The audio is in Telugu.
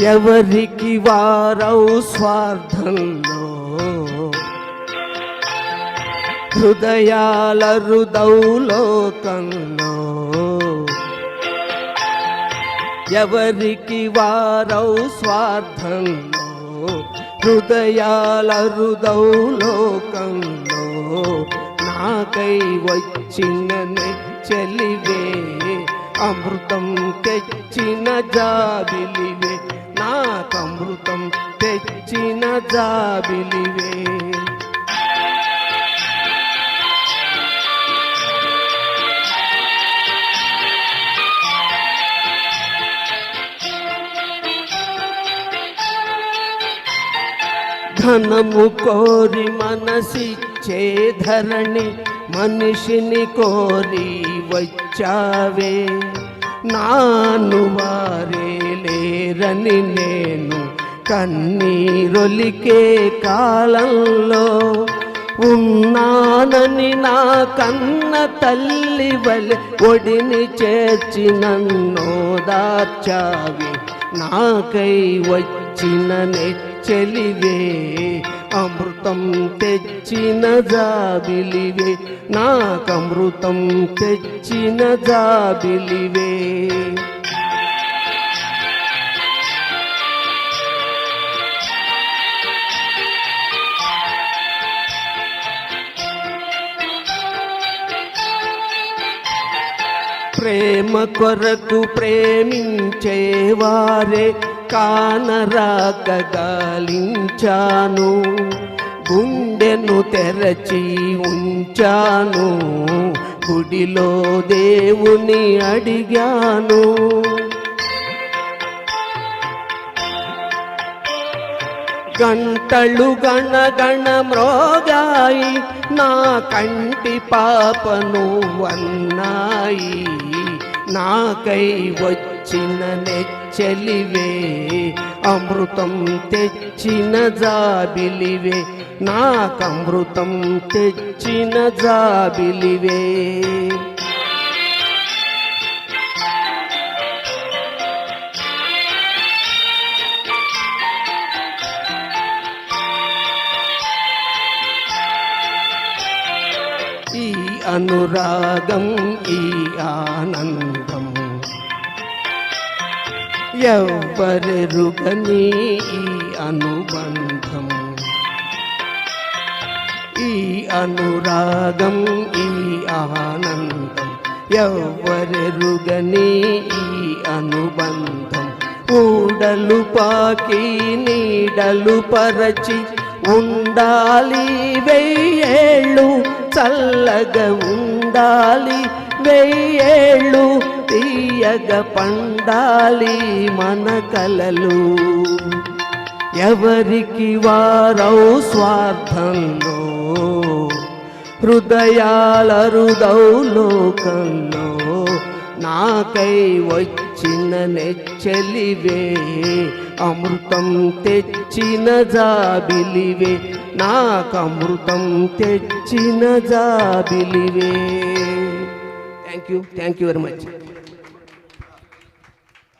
ఎవరికి వారవు స్వార్థంలో హృదయాల హృదౌలోకంలో ఎవరికి వారవు స్వార్థంలో హృదయాల హృదౌలోకంలో నాకై వచ్చిన చెలివే అమృతం తెచ్చిన జాబిలివే నాకమృతం తెచ్చిన జాబిలివే ధనము కోరి మనసిచ్చే ధరణి మనిషిని కోరి వచ్చావే నాను వారే లేరని నేను కన్నీరొలికే కాలంలో ఉన్నానని నా కన్న తల్లి వలె ఒడిని చేర్చి నన్ను దాచావి నాకై వచ్చిన చెలివే అమృతం తెచ్చిన జాబిలివే నాకమృతం తెచ్చిన జాబిలివే ప్రేమ కొరకు ప్రేమించేవారే కానరాక గాలించాను గుండెను తెరచి ఉంచాను గుడిలో దేవుని అడిగాను గంటలు గణగణ మ్రోగాయి నా కంటి పాపను వన్నాయి నాకై వచ్చిన చెలివే అమృతం తెచ్చిన జాబిలివే నాకమృతం తెచ్చిన జాబిలివే ఈ అనురాగం ఈ ఆనందం ఎవ్వరెరుగని ఈ అనుబంధం ఈ అనురాగం ఈ ఆనందం ఎవ్వరెరుగని ఈ అనుబంధం ఊడలు పాకి నీడలు పరచి ఉండాలి వెయ్యేళ్ళు చల్లగా ఉండాలి వెయ్యేళ్ళు తీయగ పండాలి మన కలలు ఎవరికి వారవు స్వార్థంలో హృదయాల హృదౌలోకంలో నాకై వచ్చిన చెలివే అమృతం తెచ్చిన జాబిలివే నాకమృతం తెచ్చిన జాబిలివే థ్యాంక్ యూ వెరీ మచ్.